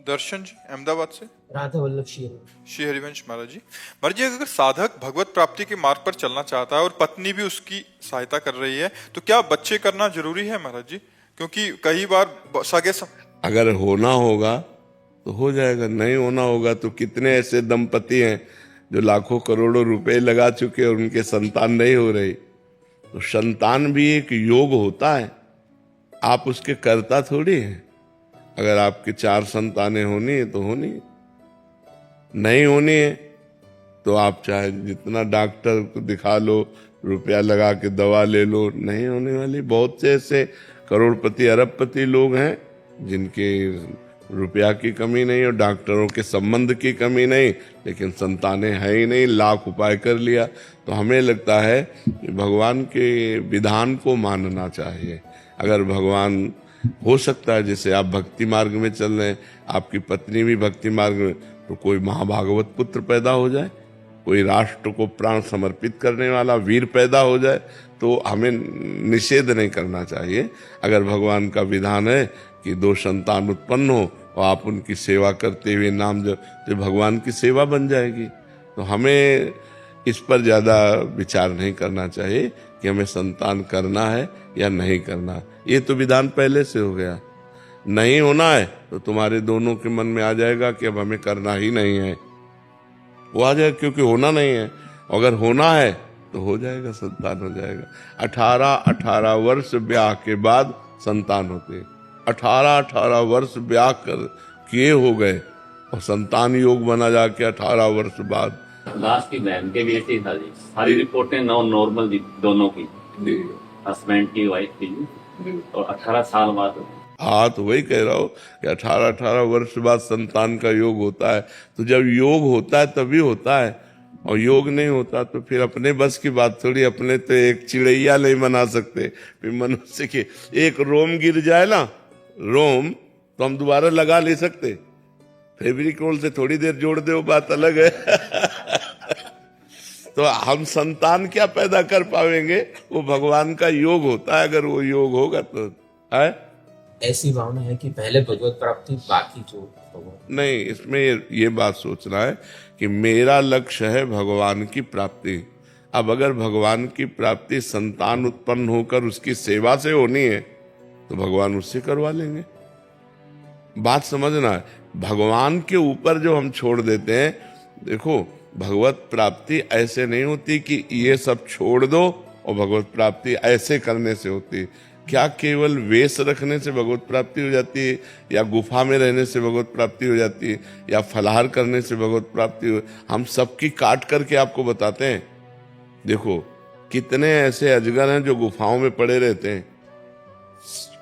दर्शन जी अहमदाबाद से। राधा वल्लभ श्री हरिवंश महाराज जी अगर साधक भगवत प्राप्ति के मार्ग पर चलना चाहता है और पत्नी भी उसकी सहायता कर रही है तो क्या बच्चे करना जरूरी है महाराज जी? क्योंकि कई बार अगर होना होगा तो हो जाएगा, नहीं होना होगा तो कितने ऐसे दंपति हैं जो लाखों करोड़ों रुपए लगा चुके और उनके संतान नहीं हो रही। तो संतान भी एक योग होता है, आप उसके कर्ता थोड़ी हैं। अगर आपके 4 संतानें होनी है तो होनी है, नहीं होनी है तो आप चाहे जितना डॉक्टर को दिखा लो, रुपया लगा के दवा ले लो, नहीं होने वाली। बहुत से ऐसे करोड़पति अरबपति लोग हैं जिनके रुपया की कमी नहीं और डॉक्टरों के संबंध की कमी नहीं, लेकिन संतानें है ही नहीं, लाख उपाय कर लिया। तो हमें लगता है कि भगवान के विधान को मानना चाहिए। अगर भगवान हो सकता है, जैसे आप भक्ति मार्ग में चल रहे हैं, आपकी पत्नी भी भक्ति मार्ग में, तो कोई महाभागवत पुत्र पैदा हो जाए, कोई राष्ट्र को प्राण समर्पित करने वाला वीर पैदा हो जाए, तो हमें निषेध नहीं करना चाहिए। अगर भगवान का विधान है कि 2 संतान उत्पन्न हो और आप उनकी सेवा करते हुए नाम जप, तो भगवान की सेवा बन जाएगी। तो हमें इस पर ज़्यादा विचार नहीं करना चाहिए कि हमें संतान करना है या नहीं करना। ये तो विधान पहले से हो गया। नहीं होना है तो तुम्हारे दोनों के मन में आ जाएगा कि अब हमें करना ही नहीं है, वो आ जाएगा, क्योंकि होना नहीं है। अगर होना है तो हो जाएगा, संतान हो जाएगा। 18 वर्ष ब्याह के बाद संतान होते। 18 वर्ष ब्याह कर किए हो गए और संतान योग बना जाके 18 वर्ष बाद। लास्ट की बहन के भी ऐसी था जी, सारी रिपोर्टें नॉर्मल थी दोनों की, हस्बैंड की, वाइफ की, और 18 साल बाद। हाँ, तो वही कह रहा हूँ कि 18 वर्ष बाद संतान का योग होता है। तो जब योग होता है तभी होता है, और योग नहीं होता तो फिर अपने बस की बात थोड़ी। अपने तो एक चिड़ैया नहीं बना सकते, फिर मनुष्य के एक रोम गिर जाए ना, रोम, तो हम दोबारा लगा नहीं सकते। फेविकोल से थोड़ी देर जोड़ दे, वो बात अलग है। तो हम संतान क्या पैदा कर पाएंगे? वो भगवान का योग होता है। अगर वो योग होगा तो है। ऐसी भावना है कि पहले भगवत प्राप्ति, बाकी जो नहीं, इसमें ये बात सोचना है कि मेरा लक्ष्य है भगवान की प्राप्ति। अब अगर भगवान की प्राप्ति संतान उत्पन्न होकर उसकी सेवा से होनी है तो भगवान उससे करवा लेंगे। बात समझना है, भगवान के ऊपर जो हम छोड़ देते हैं। देखो, भगवत प्राप्ति ऐसे नहीं होती कि ये सब छोड़ दो और भगवत प्राप्ति ऐसे करने से होती। क्या केवल वेश रखने से भगवत प्राप्ति हो जाती है, या गुफा में रहने से भगवत प्राप्ति हो जाती है, या फलाहार करने से भगवत प्राप्ति हो? हम सबकी काट करके आपको बताते हैं। देखो, कितने ऐसे अजगर हैं जो गुफाओं में पड़े रहते हैं,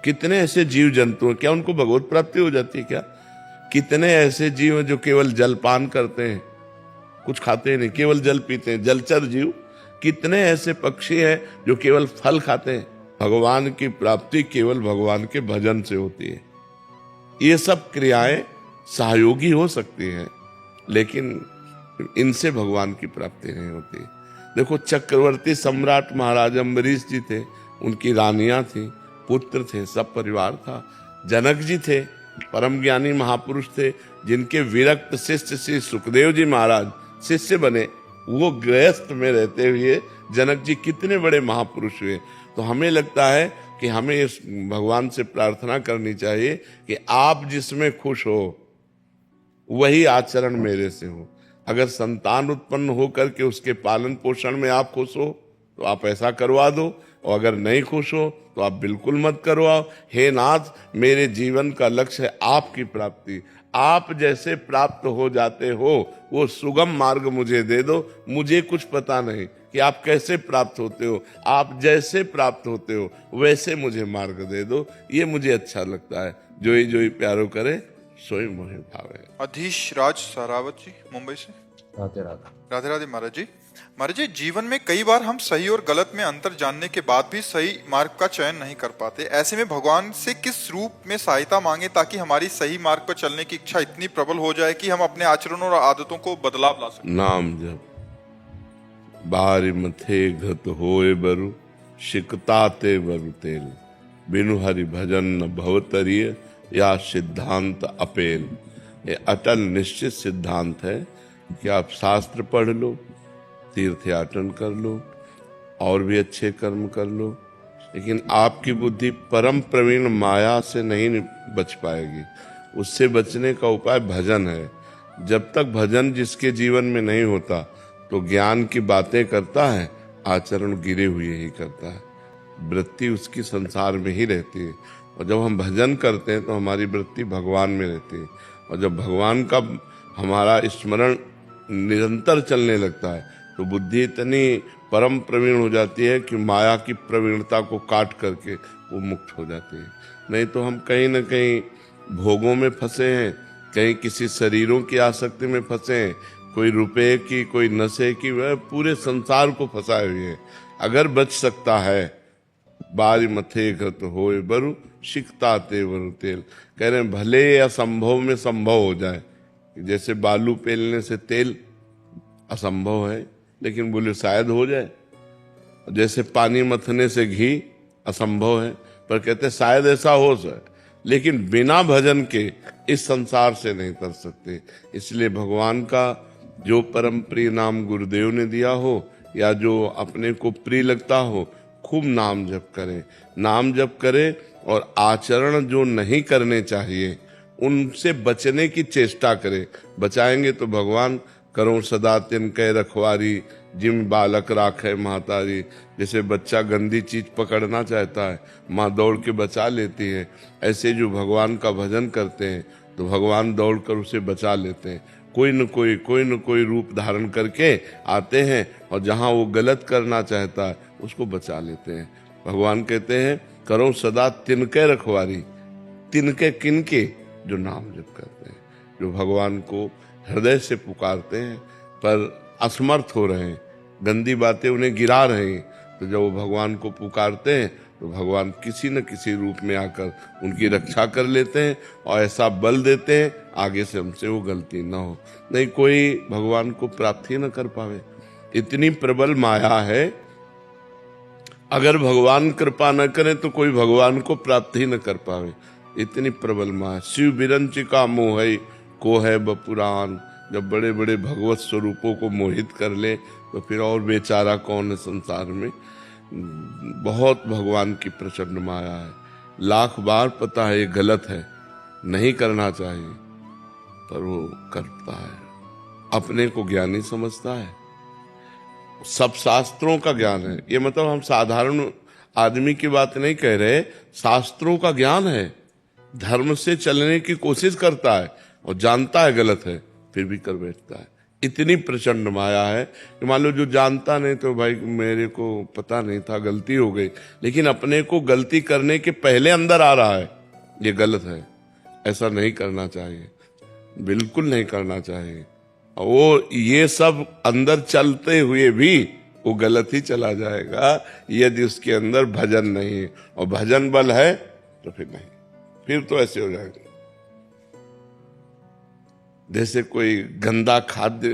कितने ऐसे जीव जंतु हैं, क्या उनको भगवत प्राप्ति हो जाती है क्या? कितने ऐसे जीव हैं जो केवल जलपान करते हैं, कुछ खाते नहीं, केवल जल पीते हैं, जलचर जीव। कितने ऐसे पक्षी हैं जो केवल फल खाते हैं। भगवान की प्राप्ति केवल भगवान के भजन से होती है। ये सब क्रियाएं सहयोगी हो सकती हैं, लेकिन इनसे भगवान की प्राप्ति नहीं होती। देखो, चक्रवर्ती सम्राट महाराज अम्बरीश जी थे, उनकी रानियां थी, पुत्र थे, सब परिवार था। जनक जी थे, परम ज्ञानी महापुरुष थे, जिनके विरक्त शिष्य श्री सुखदेव जी महाराज शिष्य बने। वो गृहस्थ में रहते हुए जनक जी कितने बड़े महापुरुष हुए। तो हमें लगता है कि हमें इस भगवान से प्रार्थना करनी चाहिए कि आप जिसमें खुश हो वही आचरण मेरे से हो। अगर संतान उत्पन्न होकर के उसके पालन पोषण में आप खुश हो तो आप ऐसा करवा दो, और अगर नहीं खुश हो तो आप बिल्कुल मत करवाओ। हे नाथ, मेरे जीवन का लक्ष्य है आपकी प्राप्ति। आप जैसे प्राप्त हो जाते हो वो सुगम मार्ग मुझे दे दो। मुझे कुछ पता नहीं कि आप कैसे प्राप्त होते हो, आप जैसे प्राप्त होते हो वैसे मुझे मार्ग दे दो। ये मुझे अच्छा लगता है। जोई जोई प्यारो करे सोई मोहे भावे। अधीश राज सरावत जी मुंबई से। राधे राधे। राधे राधे महाराज जी। महाराज जी, जीवन में कई बार हम सही और गलत में अंतर जानने के बाद भी सही मार्ग का चयन नहीं कर पाते। ऐसे में भगवान से किस रूप में सहायता मांगे ताकि हमारी सही मार्ग पर चलने की इच्छा इतनी प्रबल हो जाए कि हम अपने आचरणों और आदतों को बदलाव ला सकें? नाम जप बारी मथे घत होए बरु, शिकताते बरु तेल, बिनु हरि भजन न भवतरिय, या सिद्धांत अपेल। ये अटल निश्चित सिद्धांत है कि आप शास्त्र पढ़ लो, तीर्थयाटन कर लो, और भी अच्छे कर्म कर लो, लेकिन आपकी बुद्धि परम प्रवीण माया से नहीं बच पाएगी। उससे बचने का उपाय भजन है। जब तक भजन जिसके जीवन में नहीं होता तो ज्ञान की बातें करता है, आचरण गिरे हुए ही करता है, वृत्ति उसकी संसार में ही रहती है। और जब हम भजन करते हैं तो हमारी वृत्ति भगवान में रहती है, और जब भगवान का हमारा स्मरण निरंतर चलने लगता है तो बुद्धि इतनी परम प्रवीण हो जाती है कि माया की प्रवीणता को काट करके वो मुक्त हो जाती है। नहीं तो हम कहीं न कहीं भोगों में फंसे हैं, कहीं किसी शरीरों की आसक्ति में फंसे हैं, कोई रुपए की, कोई नशे की, वह पूरे संसार को फंसाए हुए हैं। अगर बच सकता है, बारी मथे घत होए बरु शिकता ते वरु तेल, कह रहे हैं भले असंभव में संभव हो जाए। जैसे बालू पेलने से तेल असंभव है, लेकिन बोले शायद हो जाए। जैसे पानी मथने से घी असंभव है, पर कहते शायद ऐसा हो जाए। लेकिन बिना भजन के इस संसार से नहीं तर सकते। इसलिए भगवान का जो परम प्रिय नाम गुरुदेव ने दिया हो या जो अपने को प्रिय लगता हो, खूब नाम जप करें। नाम जप करें और आचरण जो नहीं करने चाहिए उनसे बचने की चेष्टा करें। बचाएंगे तो भगवान करो सदा तिनके रखवारी, जिम बालक राखे महतारी। जैसे बच्चा गंदी चीज पकड़ना चाहता है, माँ दौड़ के बचा लेती है। ऐसे जो भगवान का भजन करते हैं तो भगवान दौड़ कर उसे बचा लेते हैं। कोई न कोई रूप धारण करके आते हैं और जहाँ वो गलत करना चाहता है उसको बचा लेते हैं। भगवान कहते हैं करो सदा तिनके रखवारी। तिनके किनके? जो नाम जप करते हैं, जो भगवान को हृदय से पुकारते हैं पर असमर्थ हो रहे हैं, गंदी बातें उन्हें गिरा रहे हैं। तो जब वो भगवान को पुकारते हैं तो भगवान किसी न किसी रूप में आकर उनकी रक्षा कर लेते हैं और ऐसा बल देते हैं आगे से हमसे वो गलती ना हो। नहीं कोई भगवान को प्राप्त ही न कर पावे, इतनी प्रबल माया है। अगर भगवान कृपा न करे तो कोई भगवान को प्राप्त ही न कर पावे, इतनी प्रबल माया। शिव बिरंच का मोह है को है बपुरान। जब बड़े बड़े भगवत स्वरूपों को मोहित कर ले तो फिर और बेचारा कौन है संसार में। बहुत भगवान की प्रचंड माया है। लाख बार पता है ये गलत है, नहीं करना चाहिए, पर वो करता है। अपने को ज्ञानी समझता है। सब शास्त्रों का ज्ञान है। ये मतलब हम साधारण आदमी की बात नहीं कह रहे, शास्त्रों का ज्ञान है। धर्म से चलने की कोशिश करता है और जानता है गलत है, फिर भी कर बैठता है। इतनी प्रचंड माया है कि मान लो जो जानता नहीं तो भाई मेरे को पता नहीं था, गलती हो गई, लेकिन अपने को गलती करने के पहले अंदर आ रहा है ये गलत है। ऐसा नहीं करना चाहिए, बिल्कुल नहीं करना चाहिए। वो ये सब अंदर चलते हुए भी वो गलत ही चला जाएगा यदि उसके अंदर भजन नहीं है। और भजन बल है तो फिर नहीं, फिर तो ऐसे हो जाएंगे जैसे कोई गंदा खाद्य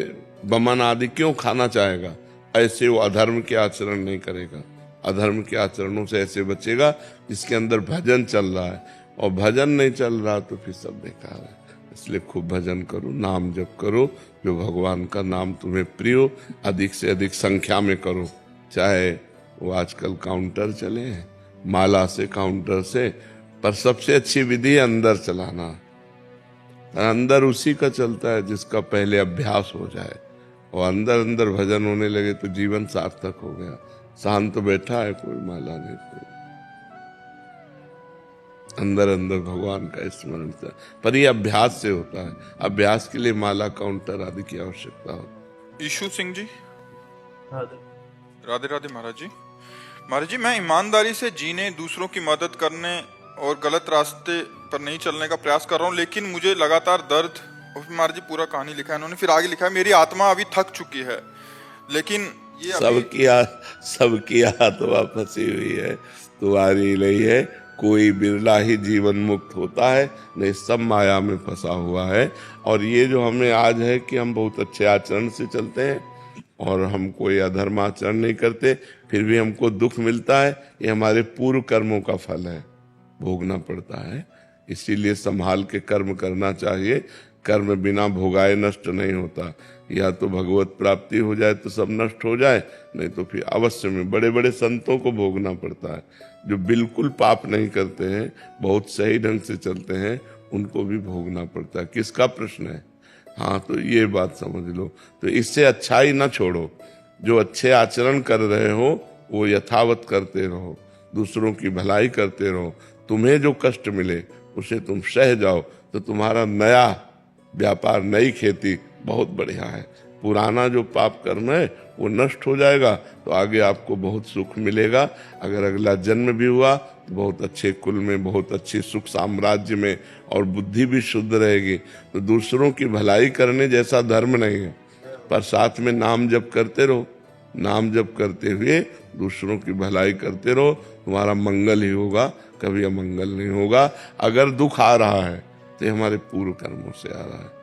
बमन आदि क्यों खाना चाहेगा, ऐसे वो अधर्म के आचरण नहीं करेगा। अधर्म के आचरणों से ऐसे बचेगा जिसके अंदर भजन चल रहा है, और भजन नहीं चल रहा तो फिर सब बेकार है। इसलिए खूब भजन करो, नाम जप करो, जो भगवान का नाम तुम्हें प्रिय हो, अधिक से अधिक संख्या में करो। चाहे वो आजकल काउंटर चले हैं, माला से, काउंटर से, पर सबसे अच्छी विधि है अंदर चलाना। अंदर उसी का चलता है जिसका पहले अभ्यास हो जाए, और अंदर अंदर भजन होने लगे तो जीवन सार्थक हो गया। शांत बैठा है, कोई माला नहीं, कोई अंदर अंदर भगवान का स्मरण था। पर ये अभ्यास से होता है। अभ्यास के लिए माला, काउंटर आदि की आवश्यकता होती है। ईशु सिंह जी, राधे राधे महाराज जी। महाराज जी, मैं ईमानदारी से जीने, दूसरों की मदद करने और गलत रास्ते पर नहीं चलने का प्रयास कर रहा हूँ, लेकिन मुझे लगातार दर्द, और महाराज जी पूरा कहानी लिखा है इन्होंने, फिर आगे लिखा है मेरी आत्मा अभी थक चुकी है, लेकिन ये सबकी आत्मा फंसी हुई है, तुम्हारी नहीं है। कोई बिरला ही जीवन मुक्त होता है, नहीं सब माया में फंसा हुआ है। और ये जो हमें आज है कि हम बहुत अच्छे आचरण से चलते हैं और हम कोई अधर्म आचरण नहीं करते, फिर भी हमको दुख मिलता है, ये हमारे पूर्व कर्मों का फल है, भोगना पड़ता है। इसीलिए संभाल के कर्म करना चाहिए। कर्म बिना भोगाए नष्ट नहीं होता। या तो भगवत प्राप्ति हो जाए तो सब नष्ट हो जाए, नहीं तो फिर अवश्य में बड़े बड़े संतों को भोगना पड़ता है। जो बिल्कुल पाप नहीं करते हैं, बहुत सही ढंग से चलते हैं, उनको भी भोगना पड़ता है। किसका प्रश्न है? हाँ, तो ये बात समझ लो। तो इससे अच्छाई ना छोड़ो, जो अच्छे आचरण कर रहे हो वो यथावत करते रहो, दूसरों की भलाई करते रहो। तुम्हें जो कष्ट मिले उसे तुम सह जाओ, तो तुम्हारा नया व्यापार, नई खेती बहुत बढ़िया है। पुराना जो पाप कर्म है वो नष्ट हो जाएगा, तो आगे आपको बहुत सुख मिलेगा। अगर अगला जन्म भी हुआ तो बहुत अच्छे कुल में, बहुत अच्छी सुख साम्राज्य में, और बुद्धि भी शुद्ध रहेगी। तो दूसरों की भलाई करने जैसा धर्म नहीं है, पर साथ में नाम जप करते रहो। नाम जप करते हुए दूसरों की भलाई करते रहो, तुम्हारा मंगल ही होगा, कभी अमंगल नहीं होगा। अगर दुख आ रहा है तो ये हमारे पूर्व कर्मों से आ रहा है।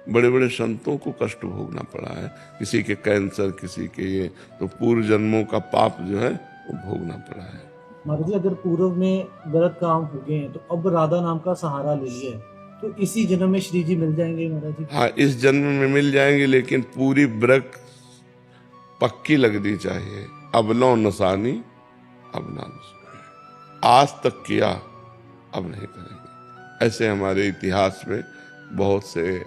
बड़े बड़े संतों को कष्ट भोगना पड़ा है, किसी के कैंसर, किसी के ये, तो पूर्व जन्मों का पाप जो है वो भोगना पड़ा है। महाराज जी, अगर पूर्व में गलत काम हो गए हैं तो अब राधा नाम का सहारा ले लिया है, तो इसी जन्म में श्री जी मिल जाएंगे महाराज जी? हाँ, इस जन्म में मिल जाएंगे, लेकिन पूरी ब्रक पक्की लगनी चाहिए। अब लो नसानी, अब ना नसानी, आज तक किया अब नहीं करेंगे। ऐसे हमारे इतिहास में बहुत से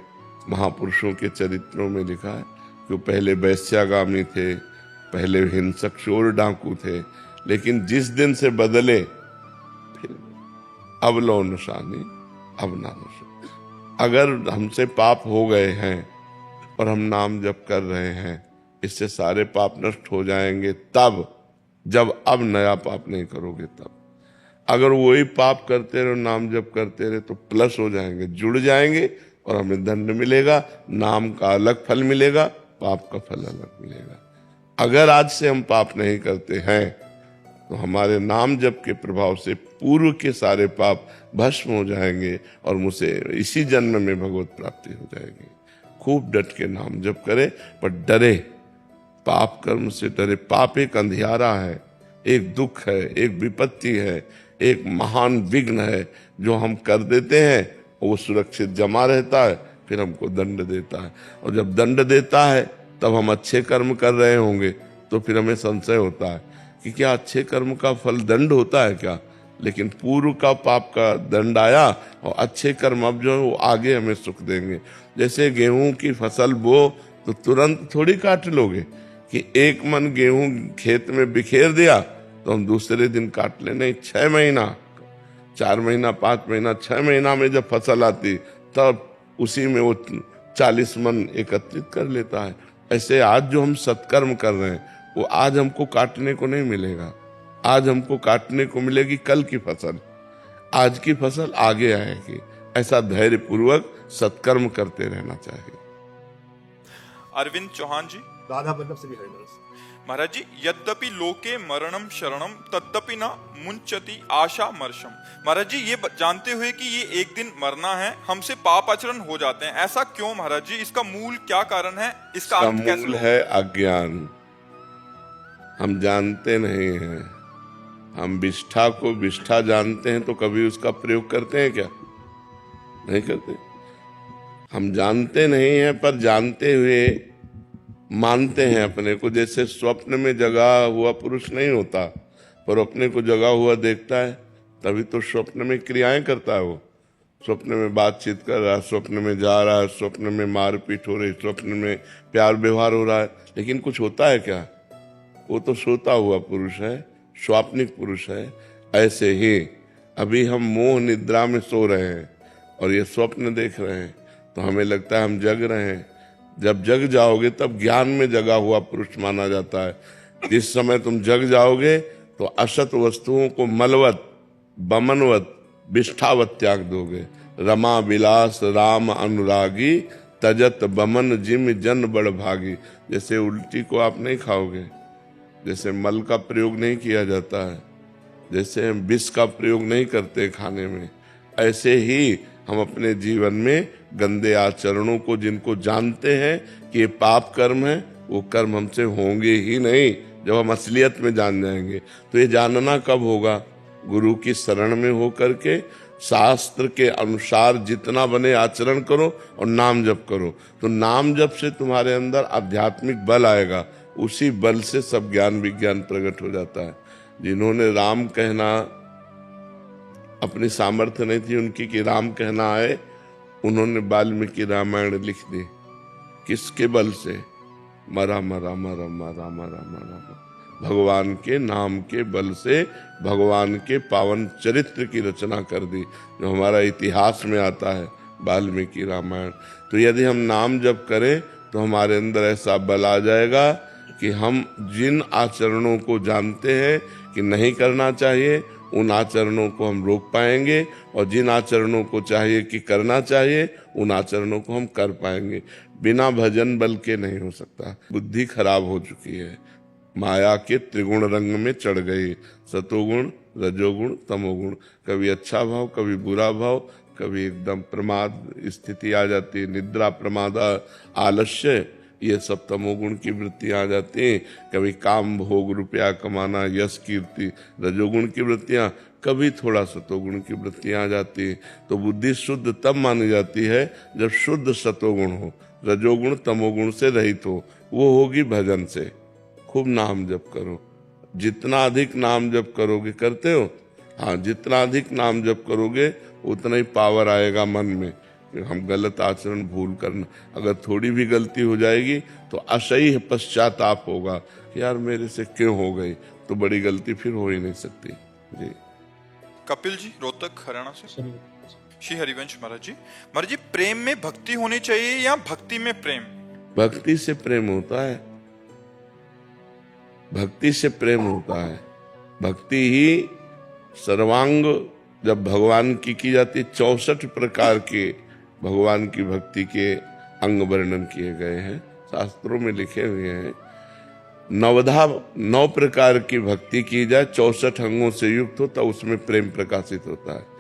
महापुरुषों के चरित्रों में लिखा है कि पहले वैश्यागामी थे, पहले हिंसक चोर डाकू थे, लेकिन जिस दिन से बदले फिर अब लो निशानी, अब ना निशानी। अगर हमसे पाप हो गए हैं और हम नाम जप कर रहे हैं, इससे सारे पाप नष्ट हो जाएंगे तब, जब अब नया पाप नहीं करोगे तब। अगर वही पाप करते रहो, नाम जप करते रहे, तो प्लस हो जाएंगे, जुड़ जाएंगे, और हमें दंड मिलेगा। नाम का अलग फल मिलेगा, पाप का फल अलग मिलेगा। अगर आज से हम पाप नहीं करते हैं तो हमारे नाम जप के प्रभाव से पूर्व के सारे पाप भस्म हो जाएंगे, और मुझसे इसी जन्म में भगवत प्राप्ति हो जाएगी। खूब डट के नाम जप करें, पर डरे, पाप कर्म से डरे। पाप एक अंधियारा है, एक दुख है, एक विपत्ति है, एक महान विघ्न है जो हम कर देते हैं, वो सुरक्षित जमा रहता है, फिर हमको दंड देता है। और जब दंड देता है तब हम अच्छे कर्म कर रहे होंगे, तो फिर हमें संशय होता है कि क्या अच्छे कर्म का फल दंड होता है क्या? लेकिन पूर्व का पाप का दंड आया, और अच्छे कर्म अब जो है वो आगे हमें सुख देंगे। जैसे गेहूं की फसल बो तो तुरंत थोड़ी काट लोगे कि एक मन गेहूं खेत में बिखेर दिया तो हम दूसरे दिन काट ले, नहीं, 6 महीना, 4 महीना, 5 महीना, 6 महीना में जब फसल आती तब उसी में वो 40 मन एकत्रित कर लेता है। ऐसे आज जो हम सत्कर्म कर रहे हैं वो आज हमको काटने को नहीं मिलेगा, आज हमको काटने को मिलेगी कल की फसल, आज की फसल आगे आएगी। ऐसा धैर्य पूर्वक सत्कर्म करते रहना चाहिए। अरविंद चौहान जी, राधा वल्लभ श्री हरिवंश। महाराज जी, यद्यपि लोके मरणम शरणम तद्यपि न मुंचति आशा मर्शम। महाराज जी, ये जानते हुए कि ये एक दिन मरना है, हमसे पाप आचरण हो जाते हैं, ऐसा क्यों महाराज जी? इसका मूल क्या कारण है? इसका अर्थ कैसे मूल है अज्ञान। हम जानते नहीं हैं। हम विष्ठा को विष्ठा जानते हैं तो कभी उसका प्रयोग करते हैं क्या? नहीं करते। हम जानते नहीं हैं, पर जानते हुए मानते हैं अपने को। जैसे स्वप्न में जगा हुआ पुरुष नहीं होता, पर अपने को जगा हुआ देखता है, तभी तो स्वप्न में क्रियाएं करता है। वो स्वप्न में बातचीत कर रहा है, स्वप्न में जा रहा है, स्वप्न में मारपीट हो रही, स्वप्न में प्यार व्यवहार हो रहा है, लेकिन कुछ होता है क्या? वो तो सोता हुआ पुरुष है, स्वाप्निक पुरुष है। ऐसे ही अभी हम मोह निद्रा में सो रहे हैं और ये स्वप्न देख रहे हैं, तो हमें लगता है हम जग रहे हैं। जब जग जाओगे तब ज्ञान में जगा हुआ पुरुष माना जाता है। जिस समय तुम जग जाओगे तो असत वस्तुओं को मलवत, बमनवत, विष्ठावत त्याग दोगे। रमा विलास राम अनुरागी, तजत बमन जिम जन बड़ भागी। जैसे उल्टी को आप नहीं खाओगे, जैसे मल का प्रयोग नहीं किया जाता है, जैसे हम विष का प्रयोग नहीं करते खाने में, ऐसे ही हम अपने जीवन में गंदे आचरणों को, जिनको जानते हैं कि ये पाप कर्म है, वो कर्म हमसे होंगे ही नहीं जब हम असलियत में जान जाएंगे। तो ये जानना कब होगा? गुरु की शरण में हो करके, शास्त्र के अनुसार जितना बने आचरण करो और नाम जप करो, तो नाम जप से तुम्हारे अंदर आध्यात्मिक बल आएगा, उसी बल से सब ज्ञान विज्ञान प्रकट हो जाता है। जिन्होंने राम कहना अपनी सामर्थ्य नहीं थी उनकी कि राम कहना आए, उन्होंने वाल्मीकि रामायण लिख दी। किसके बल से? राम राम राम राम राम राम, भगवान के नाम के बल से भगवान के पावन चरित्र की रचना कर दी, जो हमारा इतिहास में आता है, वाल्मीकि रामायण। तो यदि हम नाम जप करें तो हमारे अंदर ऐसा बल आ जाएगा कि हम जिन आचरणों को जानते हैं कि नहीं करना चाहिए, उन आचरणों को हम रोक पाएंगे, और जिन आचरणों को चाहिए कि करना चाहिए, उन आचरणों को हम कर पाएंगे। बिना भजन बल के नहीं हो सकता। बुद्धि खराब हो चुकी है, माया के त्रिगुण रंग में चढ़ गई, सतोगुण रजोगुण तमोगुण, कभी अच्छा भाव कभी बुरा भाव, कभी एकदम प्रमाद स्थिति आ जाती है, निद्रा प्रमाद आलस्य, ये सब तमोगुण की वृत्तियां आ जाती हैं। कभी काम भोग रुपया कमाना यश कीर्ति रजोगुण की वृत्तियां, कभी थोड़ा सतोगुण की वृत्तियां आ जाती हैं। तो बुद्धि शुद्ध तब मानी जाती है जब शुद्ध सतोगुण हो, रजोगुण तमोगुण से रहित हो, वो होगी भजन से। खूब नाम जप करो, जितना अधिक नाम जप करोगे, करते हो? हाँ, जितना अधिक नाम जप करोगे उतना ही पावर आएगा मन में। हम गलत आचरण भूल करना, अगर थोड़ी भी गलती हो जाएगी तो असह्य पश्चाताप होगा कि यार मेरे से क्यों हो गई, तो बड़ी गलती फिर हो ही नहीं सकती। जी। कपिल जी, रोहतक हरियाणा से। श्री हरिवंश महाराज जी, प्रेम में भक्ति होनी चाहिए या भक्ति में प्रेम? भक्ति से प्रेम होता है, भक्ति से प्रेम होता है। भक्ति ही सर्वांग जब भगवान की जाती, 64 प्रकार के भगवान की भक्ति के अंग वर्णन किए गए हैं, शास्त्रों में लिखे हुए हैं। 9 प्रकार की भक्ति की जाए, 64 अंगों से युक्त हो, तब उसमें प्रेम प्रकाशित होता है।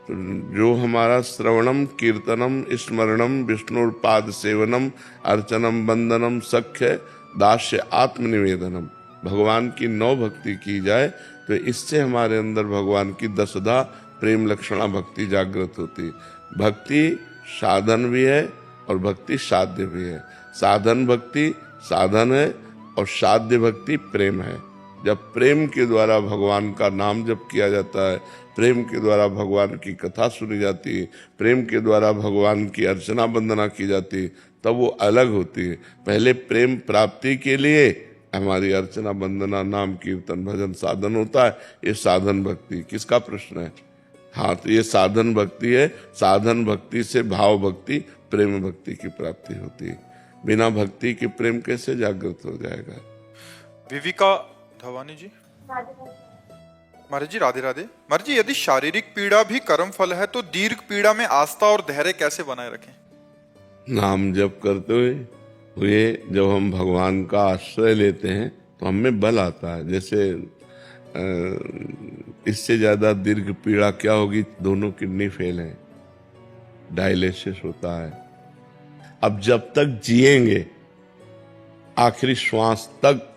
तो जो हमारा श्रवणम कीर्तनम स्मरणम विष्णुपाद सेवनम अर्चनम वंदनम सख्य दास्य आत्मनिवेदनम, भगवान की 9 भक्ति की जाए तो इससे हमारे अंदर भगवान की 10धा प्रेम लक्षणा भक्ति जागृत होती। भक्ति साधन भी है और भक्ति साध्य भी है। साधन भक्ति साधन है और साध्य भक्ति प्रेम है। जब प्रेम के द्वारा भगवान का नाम जप किया जाता है, प्रेम के द्वारा भगवान की कथा सुनी जाती है, प्रेम के द्वारा भगवान की अर्चना वंदना की जाती है, तब वो अलग होती है। पहले प्रेम प्राप्ति के लिए हमारी अर्चना वंदना नाम कीर्तन भजन साधन होता है, ये साधन भक्ति। किसका प्रश्न है? हाँ, तो ये साधन भक्ति है। साधन भक्ति से भाव भक्ति प्रेम भक्ति की प्राप्ति होती है। बिना भक्ति के प्रेम कैसे जागृत हो जाएगा? विविका धवानी जी। महाराज जी राधे राधे। महाराज जी, यदि शारीरिक पीड़ा भी कर्म फल है तो दीर्घ पीड़ा में आस्था और धैर्य कैसे बनाए रखें? नाम जप करते हुए जब हम भगवान का आश्रय लेते हैं तो हमें बल आता है। जैसे इससे ज्यादा दीर्घ पीड़ा क्या होगी? दोनों किडनी फेल हैं, डायलिसिस होता है। अब जब तक जिएंगे आखिरी श्वास तक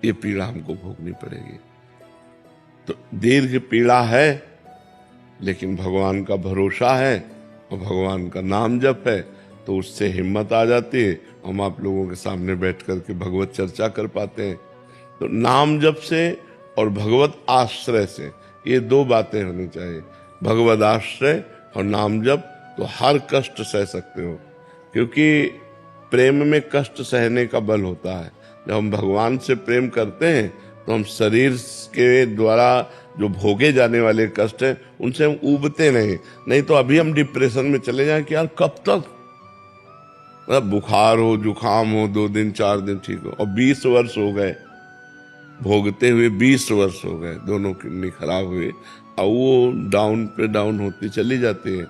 ये पीड़ा हमको भोगनी पड़ेगी। तो दीर्घ पीड़ा है, लेकिन भगवान का भरोसा है और भगवान का नाम जप है, तो उससे हिम्मत आ जाती है। हम आप लोगों के सामने बैठ करके भगवत चर्चा कर पाते हैं। तो नाम जप से और भगवत आश्रय से, ये 2 बातें होनी चाहिए। भगवत आश्रय और नाम जप, तो हर कष्ट सह सकते हो, क्योंकि प्रेम में कष्ट सहने का बल होता है। जब हम भगवान से प्रेम करते हैं तो हम शरीर के द्वारा जो भोगे जाने वाले कष्ट हैं उनसे हम ऊबते नहीं तो अभी हम डिप्रेशन में चले जाएं कि यार कब तक, मतलब बुखार हो जुखाम हो 2 दिन 4 दिन ठीक हो, और 20 वर्ष हो गए भोगते हुए, 20 वर्ष हो गए, दोनों किडनी खराब हुए, और वो डाउन पे डाउन होती चली जाती है।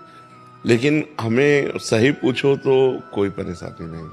लेकिन हमें सही पूछो तो कोई परेशानी नहीं,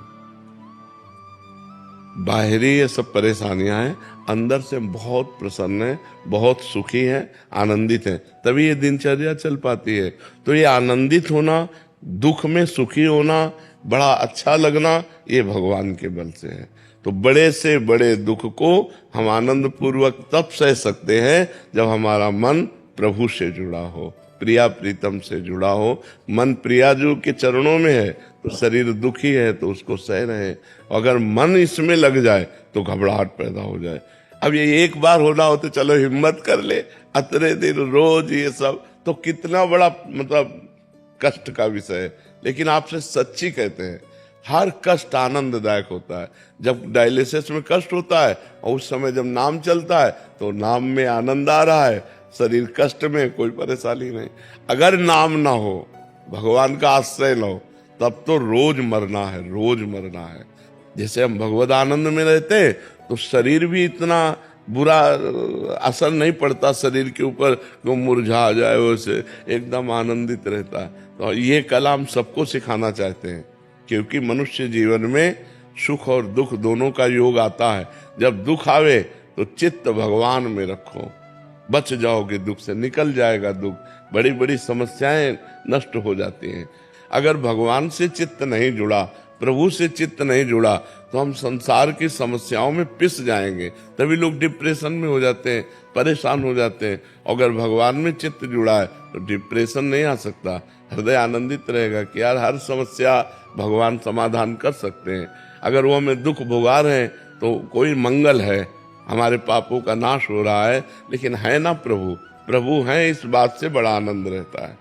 बाहरी ये सब परेशानियां हैं, अंदर से बहुत प्रसन्न है, बहुत सुखी है, आनंदित है, तभी ये दिनचर्या चल पाती है। तो ये आनंदित होना, दुख में सुखी होना, बड़ा अच्छा लगना, ये भगवान के बल से है। तो बड़े से बड़े दुख को हम आनंद पूर्वक तब सह सकते हैं जब हमारा मन प्रभु से जुड़ा हो, प्रिया प्रीतम से जुड़ा हो। मन प्रियाजू के चरणों में है तो शरीर दुखी है तो उसको सह रहे। अगर मन इसमें लग जाए तो घबराहट पैदा हो जाए। अब ये एक बार होना हो तो चलो हिम्मत कर ले, अतरे दिन रोज ये सब तो कितना बड़ा मतलब कष्ट का विषय है। लेकिन आपसे सच्ची कहते हैं, हर कष्ट आनंददायक होता है। जब डायलिसिस में कष्ट होता है और उस समय जब नाम चलता है तो नाम में आनंद आ रहा है, शरीर कष्ट में, कोई परेशानी नहीं। अगर नाम ना हो, भगवान का आश्रय ना हो, तब तो रोज मरना है, रोज मरना है। जैसे हम भगवत आनंद में रहते हैं तो शरीर भी इतना बुरा असर नहीं पड़ता शरीर के ऊपर कि मुरझा जाए, वैसे एकदम आनंदित रहता है। तो ये कला हम सबको सिखाना चाहते हैं, क्योंकि मनुष्य जीवन में सुख और दुख दोनों का योग आता है। जब दुख आवे तो चित्त भगवान में रखो, बच जाओगे दुख से, निकल जाएगा दुख, बड़ी बड़ी समस्याएं नष्ट हो जाती हैं। अगर भगवान से चित्त नहीं जुड़ा, प्रभु से चित्त नहीं जुड़ा, तो हम संसार की समस्याओं में पिस जाएंगे। तभी लोग डिप्रेशन में हो जाते हैं, परेशान हो जाते हैं। अगर भगवान में चित्त जुड़ा है तो डिप्रेशन नहीं आ सकता, हृदय आनंदित रहेगा कि यार हर समस्या भगवान समाधान कर सकते हैं। अगर वो हमें दुख भोगा रहे हैं तो कोई मंगल है, हमारे पापों का नाश हो रहा है, लेकिन है ना प्रभु, प्रभु हैं, इस बात से बड़ा आनंद रहता है।